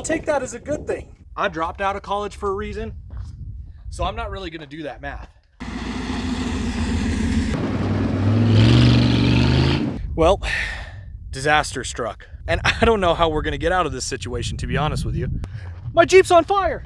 take that as a good thing. I dropped out of college for a reason, so I'm not really going to do that math. Well, disaster struck. And I don't know how we're going to get out of this situation, to be honest with you. My Jeep's on fire!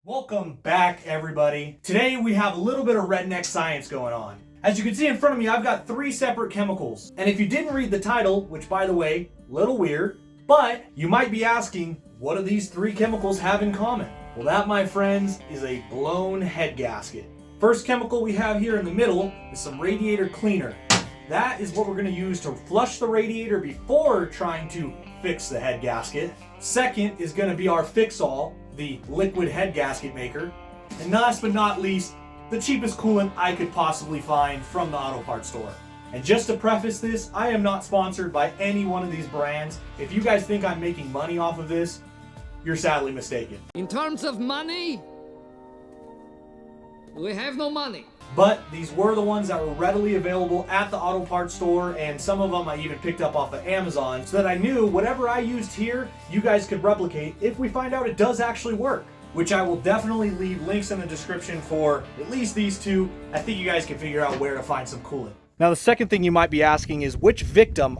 Welcome back, everybody. Today we have a little bit of redneck science going on. As you can see in front of me, I've got 3 separate chemicals. And if you didn't read the title, which by the way, a little weird, but you might be asking, what do these 3 chemicals have in common? Well, that, my friends, is a blown head gasket. First chemical we have here in the middle is some radiator cleaner. That is what we're going to use to flush the radiator before trying to fix the head gasket. Second is going to be our fix-all, the liquid head gasket maker. And last but not least, the cheapest coolant I could possibly find from the auto parts store. And just to preface this, I am not sponsored by any one of these brands. If you guys think I'm making money off of this, you're sadly mistaken. In terms of money, we have no money. But these were the ones that were readily available at the auto parts store, and some of them I even picked up off of Amazon, so that I knew whatever I used here, you guys could replicate if we find out it does actually work. Which I will definitely leave links in the description for at least these 2. I think you guys can figure out where to find some coolant. Now, the second thing you might be asking is which vehicle,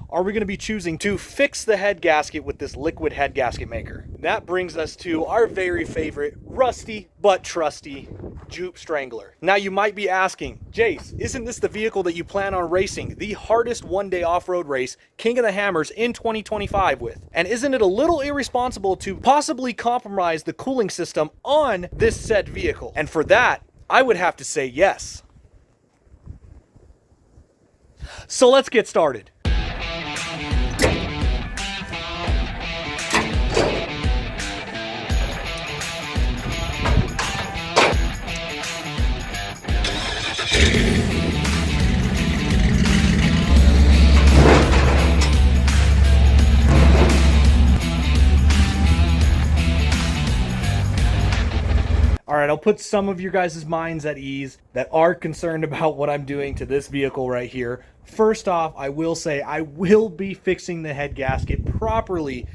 are we going to be choosing to fix the head gasket with this liquid head gasket maker? That brings us to our very favorite, rusty but trusty Jupe Strangler. Now, you might be asking, Jace, isn't this the vehicle that you plan on racing the hardest one-day off-road race, King of the Hammers, in 2025 with? And isn't it a little irresponsible to possibly compromise the cooling system on this said vehicle? And for that, I would have to say yes. So let's get started. Alright, I'll put some of your guys' minds at ease that are concerned about what I'm doing to this vehicle right here. First off, I will say I will be fixing the head gasket properly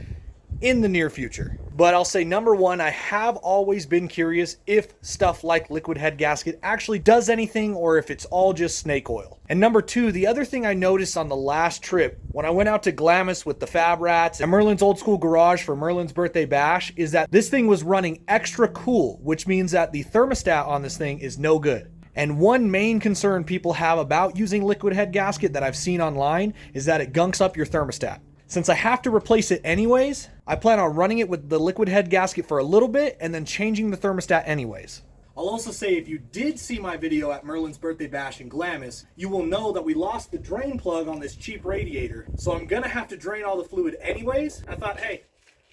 in the near future. But I'll say, number one, I have always been curious if stuff like liquid head gasket actually does anything or if it's all just snake oil. And number two, the other thing I noticed on the last trip when I went out to Glamis with the Fab Rats and Merlin's Old School Garage for Merlin's birthday bash is that this thing was running extra cool, which means that the thermostat on this thing is no good. And one main concern people have about using liquid head gasket that I've seen online is that it gunks up your thermostat. Since I have to replace it anyways, I plan on running it with the liquid head gasket for a little bit and then changing the thermostat anyways. I'll also say if you did see my video at Merlin's birthday bash in Glamis, you will know that we lost the drain plug on this cheap radiator. So I'm gonna have to drain all the fluid anyways. I thought, hey,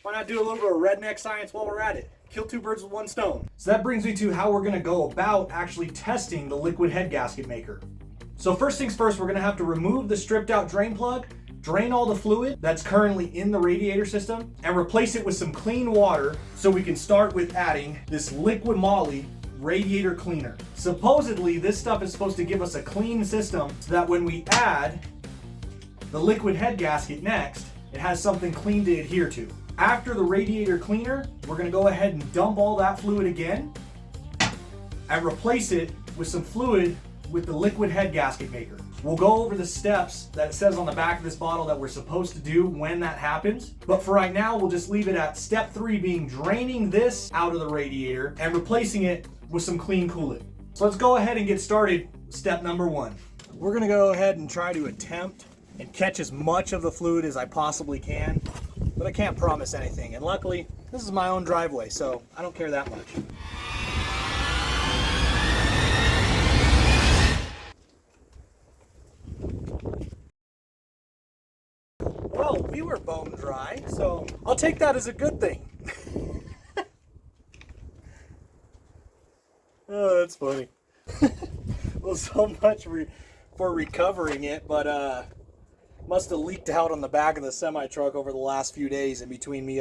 why not do a little bit of redneck science while we're at it? Kill 2 birds with 1 stone. So that brings me to how we're gonna go about actually testing the liquid head gasket maker. So first things first, we're gonna have to remove the stripped out drain plug, drain all the fluid that's currently in the radiator system, and replace it with some clean water so we can start with adding this liquid moly radiator cleaner. Supposedly, this stuff is supposed to give us a clean system so that when we add the liquid head gasket next, it has something clean to adhere to. After the radiator cleaner, we're gonna go ahead and dump all that fluid again and replace it with some fluid with the liquid head gasket maker. We'll go over the steps that it says on the back of this bottle that we're supposed to do when that happens. But for right now, we'll just leave it at step 3 being draining this out of the radiator and replacing it with some clean coolant. So let's go ahead and get started with step number 1. We're gonna go ahead and try to attempt and catch as much of the fluid as I possibly can, but I can't promise anything. And luckily, this is my own driveway, so I don't care that much. Well, we were bone dry, so I'll take that as a good thing. Oh, that's funny. Well, so much for recovering it, but must have leaked out on the back of the semi truck over the last few days in between me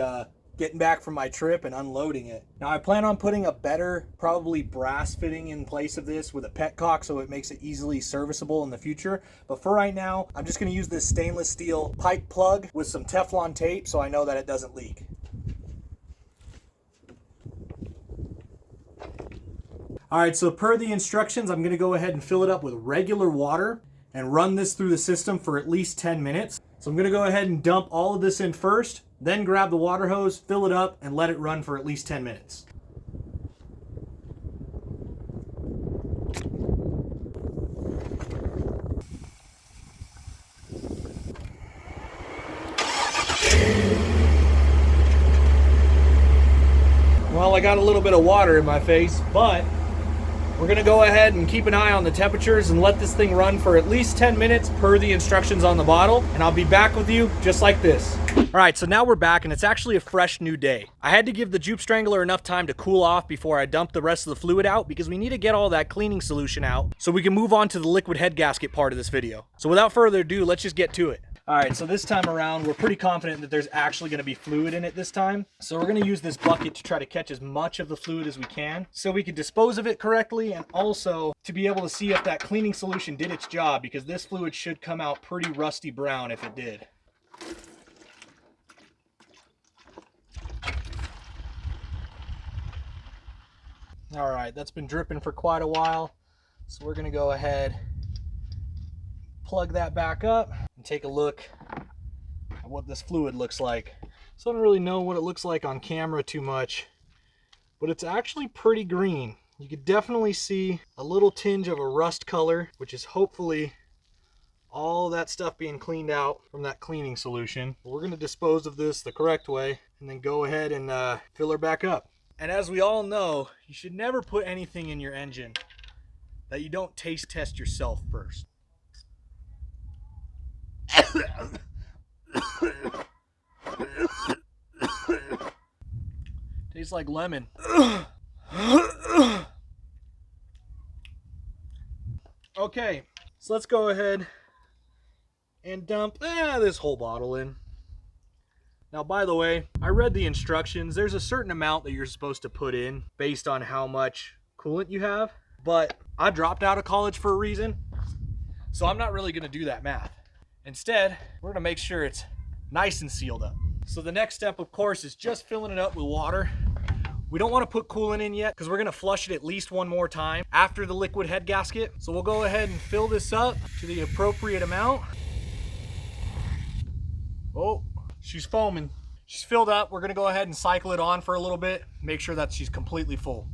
getting back from my trip and unloading it. Now I plan on putting a better, probably brass fitting in place of this with a petcock so it makes it easily serviceable in the future. But for right now, I'm just gonna use this stainless steel pipe plug with some Teflon tape so I know that it doesn't leak. All right, so per the instructions, I'm gonna go ahead and fill it up with regular water and run this through the system for at least 10 minutes. So I'm gonna go ahead and dump all of this in first, then grab the water hose, fill it up, and let it run for at least 10 minutes. Well, I got a little bit of water in my face, but we're gonna go ahead and keep an eye on the temperatures and let this thing run for at least 10 minutes per the instructions on the bottle, and I'll be back with you just like this. All right, so now we're back and it's actually a fresh new day. I had to give the jupe strangler enough time to cool off before I dump the rest of the fluid out because we need to get all that cleaning solution out so we can move on to the liquid head gasket part of this video. So without further ado, let's just get to it. All right, so this time around, we're pretty confident that there's actually gonna be fluid in it this time. So we're gonna use this bucket to try to catch as much of the fluid as we can so we can dispose of it correctly and also to be able to see if that cleaning solution did its job because this fluid should come out pretty rusty brown if it did. All right, that's been dripping for quite a while. So we're gonna go ahead, plug that back up and take a look at what this fluid looks like. So I don't really know what it looks like on camera too much, but it's actually pretty green. You could definitely see a little tinge of a rust color, which is hopefully all that stuff being cleaned out from that cleaning solution. We're going to dispose of this the correct way and then go ahead and fill her back up. And as we all know, you should never put anything in your engine that you don't taste test yourself first. Tastes like lemon. Okay, so let's go ahead and dump this whole bottle in. Now, by the way, I read the instructions. There's a certain amount that you're supposed to put in based on how much coolant you have, but I dropped out of college for a reason, so I'm not really going to do that math. Instead, we're going to make sure it's nice and sealed up. So the next step, of course, is just filling it up with water. We don't want to put coolant in yet because we're going to flush it at least one more time after the liquid head gasket. So we'll go ahead and fill this up to the appropriate amount. Oh, she's foaming. She's filled up. We're going to go ahead and cycle it on for a little bit. Make sure that she's completely full.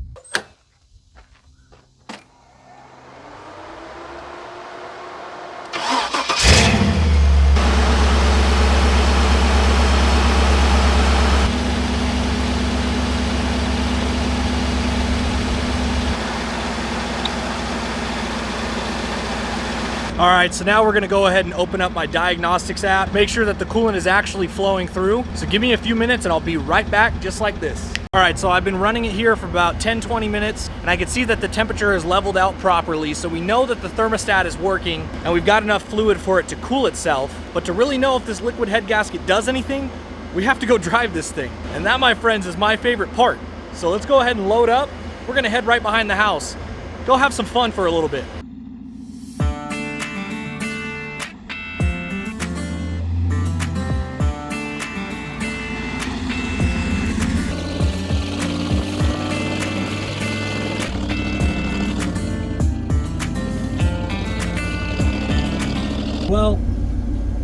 All right, so now we're gonna go ahead and open up my diagnostics app, make sure that the coolant is actually flowing through. So give me a few minutes and I'll be right back just like this. All right, so I've been running it here for about 10-20 minutes and I can see that the temperature is leveled out properly. So we know that the thermostat is working and we've got enough fluid for it to cool itself. But to really know if this liquid head gasket does anything, we have to go drive this thing. And that, my friends, is my favorite part. So let's go ahead and load up. We're gonna head right behind the house. Go have some fun for a little bit. Well,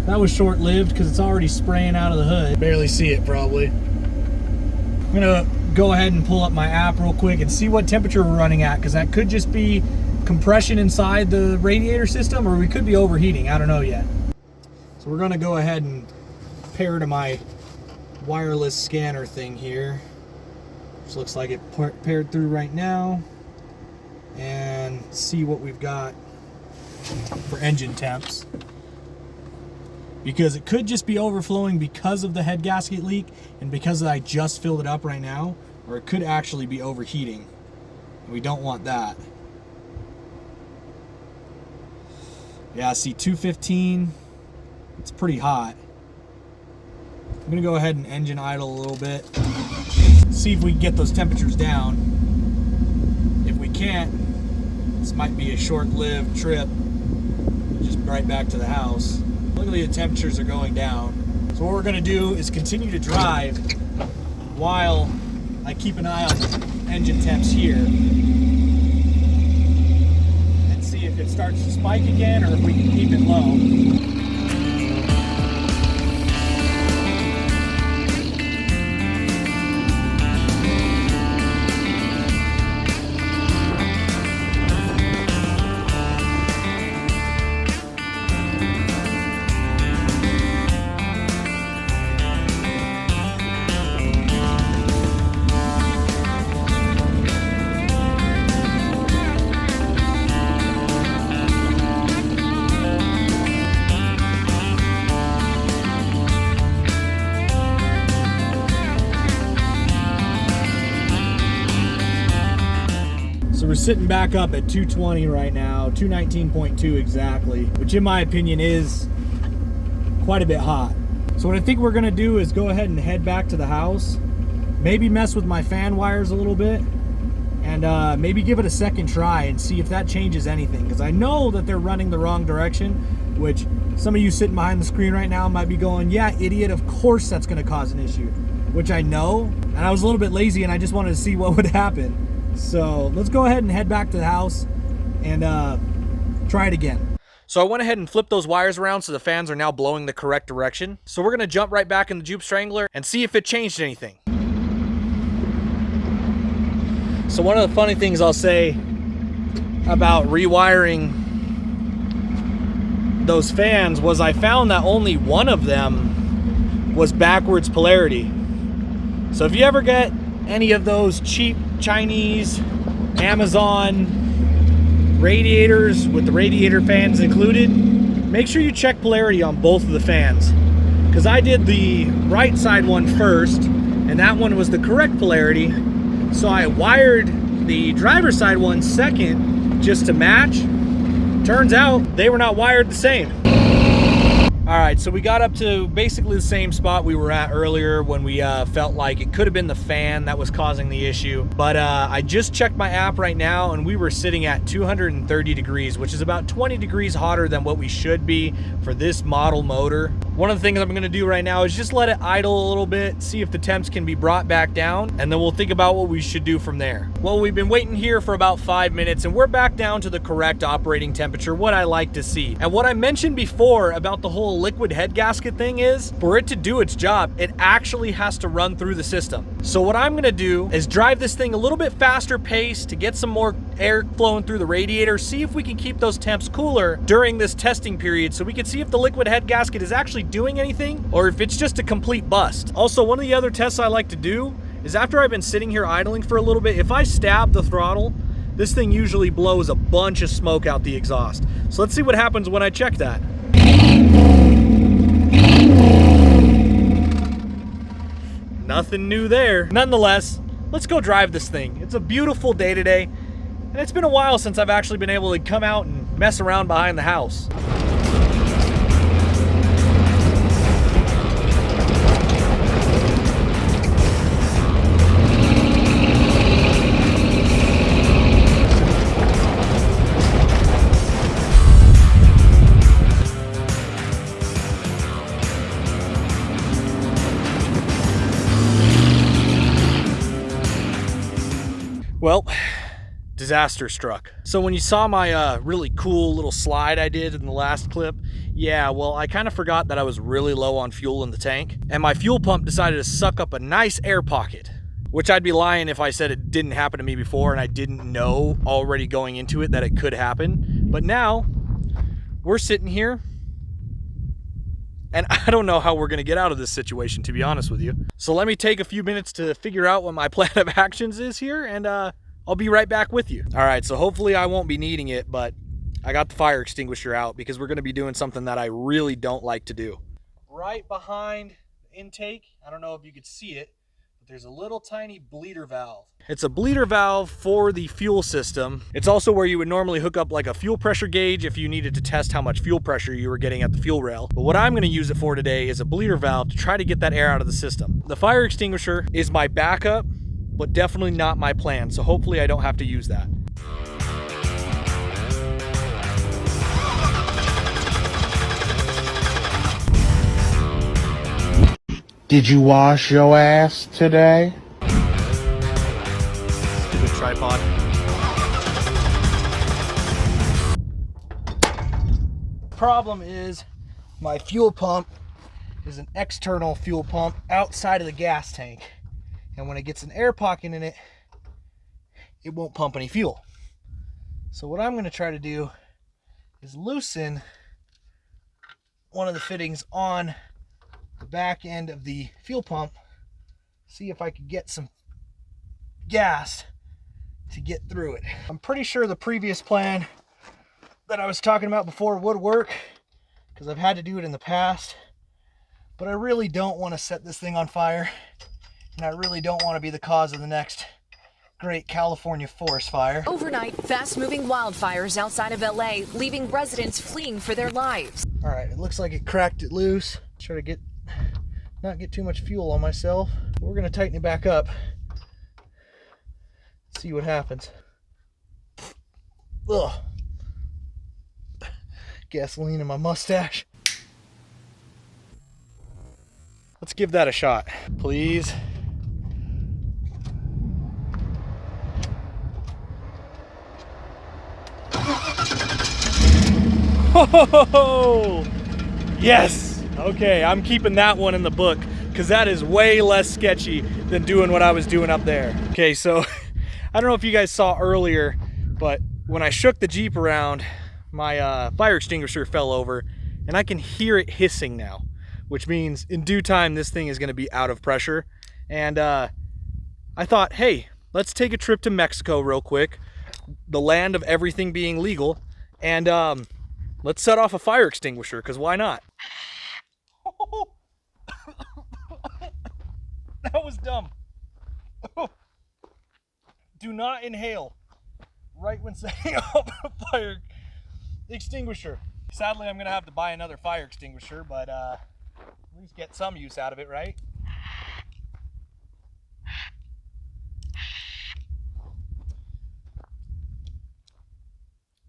that was short-lived because it's already spraying out of the hood. Barely see it probably. I'm gonna go ahead and pull up my app real quick and see what temperature we're running at because that could just be compression inside the radiator system or we could be overheating. I don't know yet. So we're gonna go ahead and pair to my wireless scanner thing here. Which looks like it paired through right now. And see what we've got for engine temps. Because it could just be overflowing because of the head gasket leak and because I just filled it up right now, or it could actually be overheating. We don't want that. Yeah, see 215, it's pretty hot. I'm gonna go ahead and engine idle a little bit. see if we can get those temperatures down. If we can't, this might be a short-lived trip, just right back to the house. Luckily the temperatures are going down. So what we're gonna do is continue to drive while I keep an eye on the engine temps here and see if it starts to spike again or if we can keep it low. So we're sitting back up at 220 right now, 219.2 exactly, which in my opinion is quite a bit hot. So what I think we're gonna do is go ahead and head back to the house, maybe mess with my fan wires a little bit, and maybe give it a second try and see if that changes anything, because I know that they're running the wrong direction, which some of you sitting behind the screen right now might be going, yeah, idiot, of course that's gonna cause an issue, which I know, and I was a little bit lazy and I just wanted to see what would happen. So let's go ahead and head back to the house and try it again. So I went ahead and flipped those wires around so the fans are now blowing the correct direction. So we're gonna jump right back in the Jupe Strangler and see if it changed anything. So one of the funny things I'll say about rewiring those fans was I found that only one of them was backwards polarity. So if you ever get any of those cheap Chinese Amazon radiators with the radiator fans included, make sure you check polarity on both of the fans, because I did the right side one first and that one was the correct polarity, so I wired the driver's side one second just to match. Turns out they were not wired the same. All right, so we got up to basically the same spot we were at earlier when we felt like it could have been the fan that was causing the issue. But I just checked my app right now and we were sitting at 230 degrees, which is about 20 degrees hotter than what we should be for this model motor. One of the things I'm gonna do right now is just let it idle a little bit, see if the temps can be brought back down, and then we'll think about what we should do from there. Well, we've been waiting here for about 5 minutes and we're back down to the correct operating temperature, what I like to see. And what I mentioned before about the whole liquid head gasket thing is, for it to do its job, it actually has to run through the system. So what I'm gonna do is drive this thing a little bit faster pace to get some more air flowing through the radiator, see if we can keep those temps cooler during this testing period so we can see if the liquid head gasket is actually doing anything or if it's just a complete bust. Also, one of the other tests I like to do is after I've been sitting here idling for a little bit, if I stab the throttle, this thing usually blows a bunch of smoke out the exhaust. So let's see what happens when I check that. Nothing new there. Nonetheless, let's go drive this thing. It's a beautiful day today, and it's been a while since I've actually been able to come out and mess around behind the house. Well, disaster struck. So when you saw my really cool little slide I did in the last clip, yeah, well, I kind of forgot that I was really low on fuel in the tank, and my fuel pump decided to suck up a nice air pocket, which I'd be lying if I said it didn't happen to me before and I didn't know already going into it that it could happen. But now we're sitting here and I don't know how we're gonna get out of this situation, to be honest with you. So let me take a few minutes to figure out what my plan of actions is here, and I'll be right back with you. All right, so hopefully I won't be needing it, but I got the fire extinguisher out because we're gonna be doing something that I really don't like to do. Right behind the intake, I don't know if you could see it, but there's a little tiny bleeder valve. It's a bleeder valve for the fuel system. It's also where you would normally hook up like a fuel pressure gauge if you needed to test how much fuel pressure you were getting at the fuel rail. But what I'm gonna use it for today is a bleeder valve to try to get that air out of the system. The fire extinguisher is my backup but definitely not my plan. So hopefully I don't have to use that. Did you wash your ass today? Stupid tripod. Problem is, my fuel pump is an external fuel pump outside of the gas tank. And when it gets an air pocket in it, it won't pump any fuel. So what I'm going to try to do is loosen one of the fittings on the back end of the fuel pump, see if I could get some gas to get through it. I'm pretty sure the previous plan that I was talking about before would work, because I've had to do it in the past, but I really don't want to set this thing on fire, and I really don't want to be the cause of the next great California forest fire. Overnight, fast-moving wildfires outside of LA, leaving residents fleeing for their lives. All right, it looks like it cracked it loose. Try to not get too much fuel on myself. We're gonna tighten it back up. See what happens. Ugh. Gasoline in my mustache. Let's give that a shot, please. Oh, yes. Okay, I'm keeping that one in the book because that is way less sketchy than doing what I was doing up there. Okay, so I don't know if you guys saw earlier, but when I shook the Jeep around, my fire extinguisher fell over, and I can hear it hissing now, which means in due time this thing is going to be out of pressure. And I thought, hey, let's take a trip to Mexico real quick, the land of everything being legal, and let's set off a fire extinguisher, because why not? That was dumb. Do not inhale right when setting up a fire extinguisher. Sadly, I'm going to have to buy another fire extinguisher, but at least get some use out of it, right?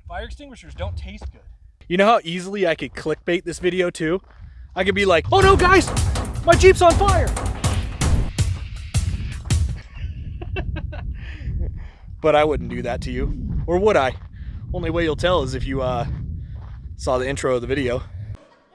Fire extinguishers don't taste good. You know how easily I could clickbait this video too? I could be like, oh no guys, my Jeep's on fire. But I wouldn't do that to you. Or would I? Only way you'll tell is if you saw the intro of the video.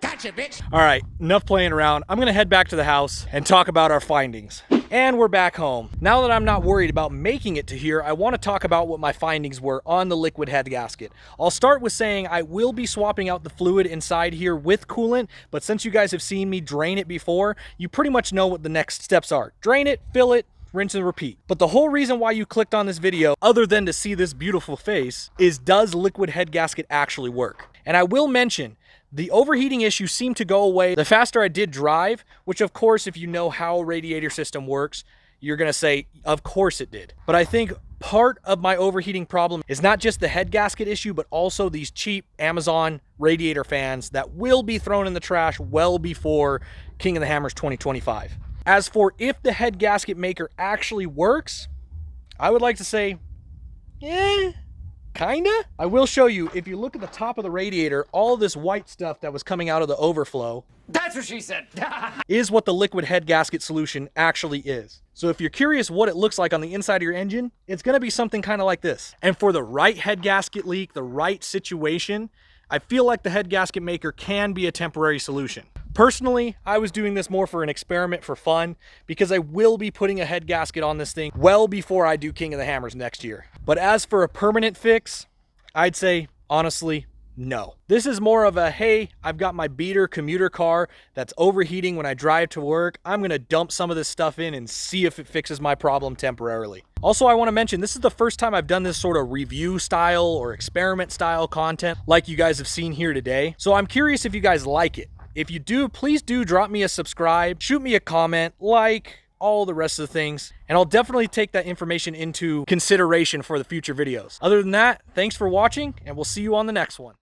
Gotcha, bitch. All right, enough playing around. I'm gonna head back to the house and talk about our findings. And we're back home. Now that I'm not worried about making it to here, I want to talk about what my findings were on the liquid head gasket. I'll start with saying I will be swapping out the fluid inside here with coolant, but since you guys have seen me drain it before, you pretty much know what the next steps are. Drain it, fill it, rinse and repeat. But the whole reason why you clicked on this video, other than to see this beautiful face, is does liquid head gasket actually work? And I will mention, the overheating issue seemed to go away the faster I did drive, which of course, if you know how a radiator system works, you're gonna say, of course it did. But I think part of my overheating problem is not just the head gasket issue, but also these cheap Amazon radiator fans that will be thrown in the trash well before King of the Hammers 2025. As for if the head gasket maker actually works, I would like to say, kinda? I will show you, if you look at the top of the radiator, all this white stuff that was coming out of the overflow, That's what she said. is what the liquid head gasket solution actually is. So if you're curious what it looks like on the inside of your engine, it's gonna be something kind of like this. And for the right head gasket leak, the right situation, I feel like the head gasket maker can be a temporary solution. Personally, I was doing this more for an experiment for fun, because I will be putting a head gasket on this thing well before I do King of the Hammers next year. But as for a permanent fix, I'd say, honestly, no. This is more of a, hey, I've got my beater commuter car that's overheating when I drive to work. I'm gonna dump some of this stuff in and see if it fixes my problem temporarily. Also, I wanna mention, this is the first time I've done this sort of review style or experiment style content like you guys have seen here today. So I'm curious if you guys like it. If you do, please do drop me a subscribe, shoot me a comment, like, all the rest of the things, and I'll definitely take that information into consideration for the future videos. Other than that, thanks for watching, and we'll see you on the next one.